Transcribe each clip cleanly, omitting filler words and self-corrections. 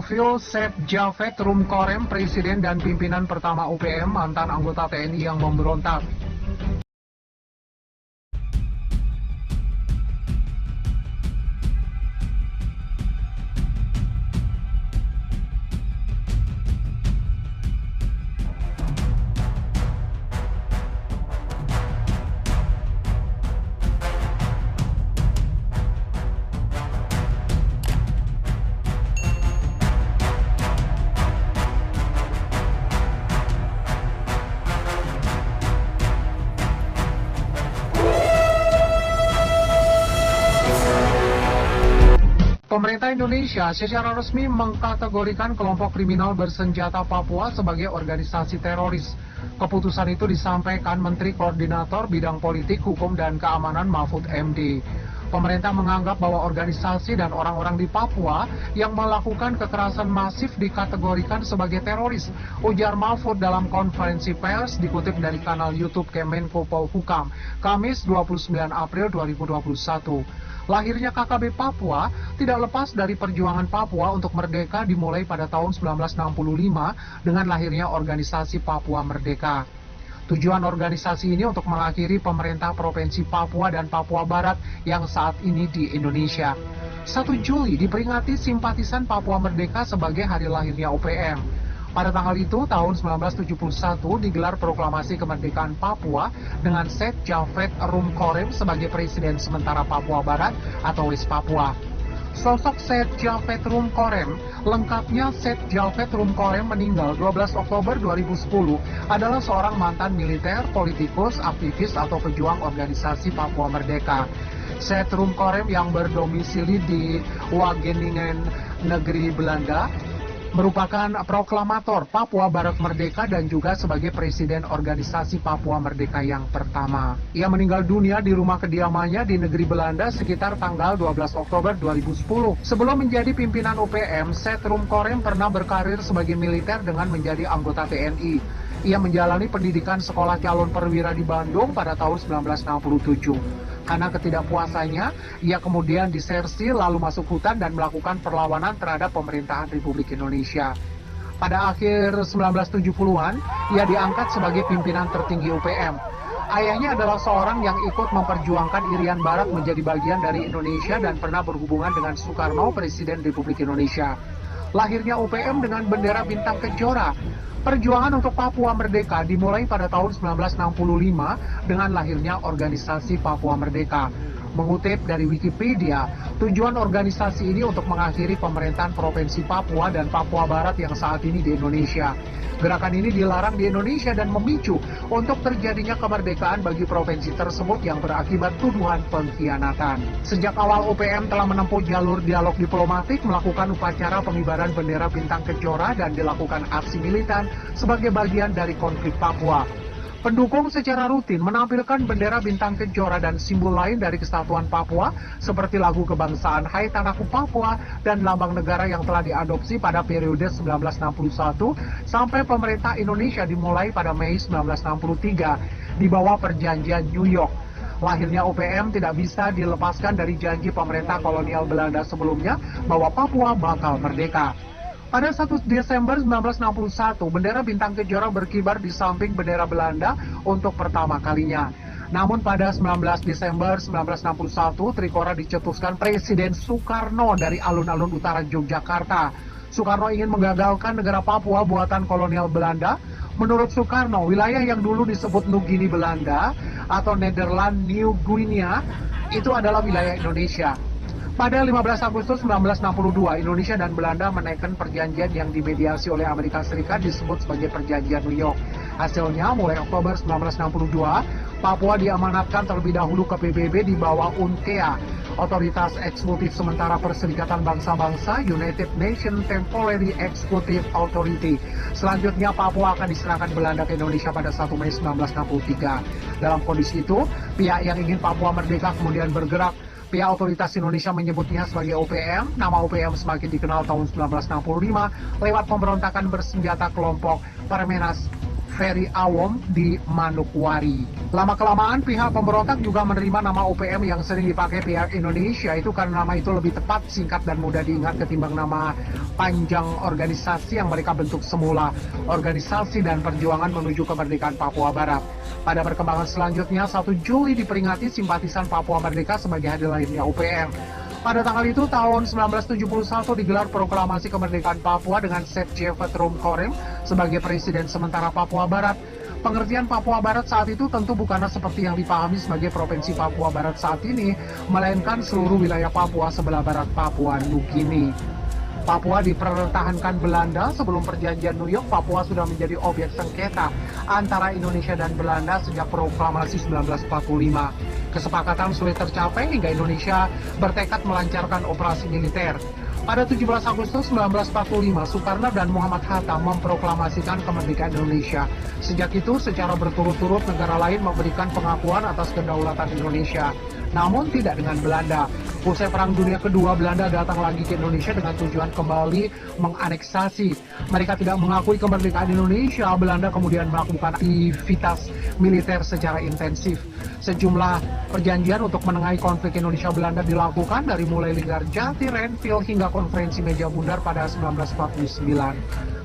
Profil Seth Javed Rumkorem, Presiden dan pimpinan pertama UPM, mantan anggota TNI yang memberontak. Pemerintah Indonesia secara resmi mengkategorikan kelompok kriminal bersenjata Papua sebagai organisasi teroris. Keputusan itu disampaikan Menteri Koordinator Bidang Politik, Hukum, dan Keamanan Mahfud MD. Pemerintah menganggap bahwa organisasi dan orang-orang di Papua yang melakukan kekerasan masif dikategorikan sebagai teroris, ujar Mahfud dalam konferensi pers dikutip dari kanal YouTube Kemenko Polhukam, Kamis 29 April 2021. Lahirnya KKB Papua tidak lepas dari perjuangan Papua untuk merdeka dimulai pada tahun 1965 dengan lahirnya organisasi Papua Merdeka. Tujuan organisasi ini untuk mengakhiri pemerintah Provinsi Papua dan Papua Barat yang saat ini di Indonesia. 1 Juli diperingati simpatisan Papua Merdeka sebagai hari lahirnya UPM. Pada tanggal itu, tahun 1971, digelar proklamasi kemerdekaan Papua dengan Seth Javed Rumkorem sebagai Presiden sementara Papua Barat atau West Papua. Sosok Seth Javed Rumkorem, lengkapnya Seth Javed Rumkorem meninggal 12 Oktober 2010, adalah seorang mantan militer, politikus, aktivis atau pejuang organisasi Papua Merdeka. Seth Rumkorem yang berdomisili di Wageningen, negeri Belanda, merupakan proklamator Papua Barat Merdeka dan juga sebagai Presiden organisasi Papua Merdeka yang pertama. Ia meninggal dunia di rumah kediamannya di negeri Belanda sekitar tanggal 12 Oktober 2010. Sebelum menjadi pimpinan UPM, Seth Rumkorem pernah berkarir sebagai militer dengan menjadi anggota TNI. Ia menjalani pendidikan sekolah calon perwira di Bandung pada tahun 1967. Karena ketidakpuasannya, ia kemudian disersi lalu masuk hutan dan melakukan perlawanan terhadap pemerintahan Republik Indonesia. Pada akhir 1970-an, ia diangkat sebagai pimpinan tertinggi UPM. Ayahnya adalah seorang yang ikut memperjuangkan Irian Barat menjadi bagian dari Indonesia dan pernah berhubungan dengan Soekarno, Presiden Republik Indonesia. Lahirnya UPM dengan bendera bintang kejora. Perjuangan untuk Papua Merdeka dimulai pada tahun 1965 dengan lahirnya organisasi Papua Merdeka. Mengutip dari Wikipedia, tujuan organisasi ini untuk mengakhiri pemerintahan Provinsi Papua dan Papua Barat yang saat ini di Indonesia. Gerakan ini dilarang di Indonesia dan memicu untuk terjadinya kemerdekaan bagi provinsi tersebut yang berakibat tuduhan pengkhianatan. Sejak awal UPM telah menempuh jalur dialog diplomatik, melakukan upacara pengibaran bendera bintang kejora dan dilakukan aksi militan sebagai bagian dari konflik Papua. Pendukung secara rutin menampilkan bendera bintang kejora dan simbol lain dari kesatuan Papua seperti lagu kebangsaan Hai Tanahku Papua dan lambang negara yang telah diadopsi pada periode 1961 sampai pemerintah Indonesia dimulai pada Mei 1963 di bawah perjanjian New York. Lahirnya UPM tidak bisa dilepaskan dari janji pemerintah kolonial Belanda sebelumnya bahwa Papua bakal merdeka. Pada 1 Desember 1961, bendera bintang kejora berkibar di samping bendera Belanda untuk pertama kalinya. Namun pada 19 Desember 1961, trikora dicetuskan Presiden Soekarno dari alun-alun utara Yogyakarta. Soekarno ingin menggagalkan negara Papua buatan kolonial Belanda. Menurut Soekarno, wilayah yang dulu disebut Nugini Belanda atau Nederland New Guinea itu adalah wilayah Indonesia. Pada 15 Agustus 1962, Indonesia dan Belanda menaikkan perjanjian yang dimediasi oleh Amerika Serikat disebut sebagai Perjanjian New York. Hasilnya, mulai Oktober 1962, Papua diamanatkan terlebih dahulu ke PBB di bawah UNCEA, Otoritas Eksekutif Sementara Perserikatan Bangsa-Bangsa, United Nations Temporary Executive Authority. Selanjutnya, Papua akan diserahkan Belanda ke Indonesia pada 1 Mei 1963. Dalam kondisi itu, pihak yang ingin Papua merdeka kemudian bergerak. Pihak otoritas Indonesia menyebutnya sebagai UPM. Nama UPM semakin dikenal tahun 1965 lewat pemberontakan bersenjata kelompok Parmenas Ferry Awom di Manokwari. Lama-kelamaan pihak pemberontak juga menerima nama OPM yang sering dipakai pihak Indonesia itu karena nama itu lebih tepat, singkat dan mudah diingat ketimbang nama panjang organisasi yang mereka bentuk semula, Organisasi dan Perjuangan Menuju Kemerdekaan Papua Barat. Pada perkembangan selanjutnya, 1 Juli diperingati simpatisan Papua Merdeka sebagai hari lahirnya OPM. Pada tanggal itu, tahun 1971 digelar proklamasi kemerdekaan Papua dengan Setje Vetrum Korem sebagai presiden sementara Papua Barat. Pengertian Papua Barat saat itu tentu bukanlah seperti yang dipahami sebagai Provinsi Papua Barat saat ini, melainkan seluruh wilayah Papua sebelah barat Papua Nugini. Papua dipertahankan Belanda. Sebelum perjanjian New York, Papua sudah menjadi objek sengketa antara Indonesia dan Belanda sejak proklamasi 1945. Kesepakatan sulit tercapai hingga Indonesia bertekad melancarkan operasi militer. Pada 17 Agustus 1945, Soekarno dan Muhammad Hatta memproklamasikan kemerdekaan Indonesia. Sejak itu, secara berturut-turut negara lain memberikan pengakuan atas kedaulatan Indonesia. Namun tidak dengan Belanda. Usai Perang Dunia Kedua, Belanda datang lagi ke Indonesia dengan tujuan kembali menganeksasi. Mereka tidak mengakui kemerdekaan Indonesia. Belanda kemudian melakukan aktivitas militer secara intensif. Sejumlah perjanjian untuk menengahi konflik Indonesia-Belanda dilakukan dari mulai Lingkar Jati, Renville, hingga konferensi meja bundar pada 1949.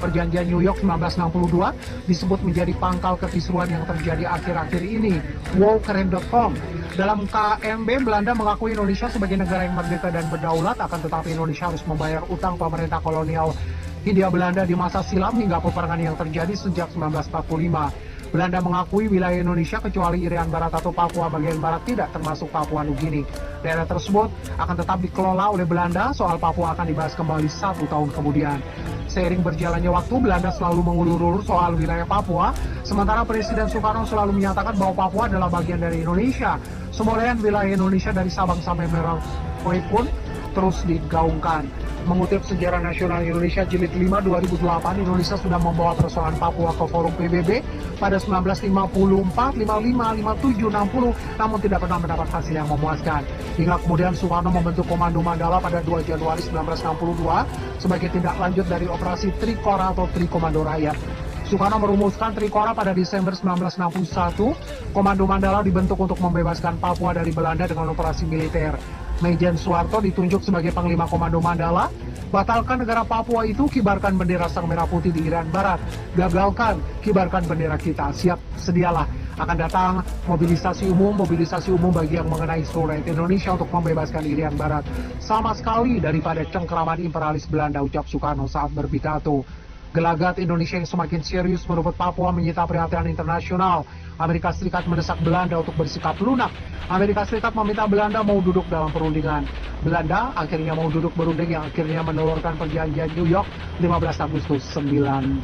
Perjanjian New York 1962 disebut menjadi pangkal kekisruhan yang terjadi akhir-akhir ini. Walkeren.com. Dalam KMB, Belanda mengakui Indonesia sebagai negara yang merdeka dan berdaulat, akan tetapi Indonesia harus membayar utang pemerintah kolonial Hindia Belanda di masa silam hingga peperangan yang terjadi sejak 1945. Belanda mengakui wilayah Indonesia kecuali Irian Barat atau Papua bagian barat tidak termasuk Papua Nugini. Daerah tersebut akan tetap dikelola oleh Belanda. Soal Papua akan dibahas kembali 1 tahun kemudian. Seiring berjalannya waktu, Belanda selalu mengulur-ulur soal wilayah Papua, sementara Presiden Soekarno selalu menyatakan bahwa Papua adalah bagian dari Indonesia. Semboyan wilayah Indonesia dari Sabang sampai Merauke pun terus digaungkan. Mengutip Sejarah Nasional Indonesia Jilid 5 2008, Indonesia sudah membawa persoalan Papua ke forum PBB pada 1954, 55, 57, 60, namun tidak pernah mendapat hasil yang memuaskan. Hingga kemudian Soekarno membentuk Komando Mandala pada 2 Januari 1962 sebagai tindak lanjut dari operasi Trikora atau Trikomando Rakyat. Soekarno merumuskan Trikora pada Desember 1961. Komando Mandala dibentuk untuk membebaskan Papua dari Belanda dengan operasi militer. Maijen Soeharto ditunjuk sebagai Panglima Komando Mandala. Batalkan negara Papua itu, kibarkan bendera Sang Merah Putih di Irian Barat. Gagalkan, kibarkan bendera kita. Siap, sedialah. Akan datang mobilisasi umum bagi yang mengenai seluruh rakyat Indonesia untuk membebaskan Irian Barat. Sama sekali daripada cengkeraman imperialis Belanda, ucap Soekarno saat berpidato. Gelagat Indonesia yang semakin serius merebut Papua menyita perhatian internasional. Amerika Serikat mendesak Belanda untuk bersikap lunak. Amerika Serikat meminta Belanda mau duduk dalam perundingan. Belanda akhirnya mau duduk berunding yang akhirnya menelurkan perjanjian New York 15 Agustus 1962.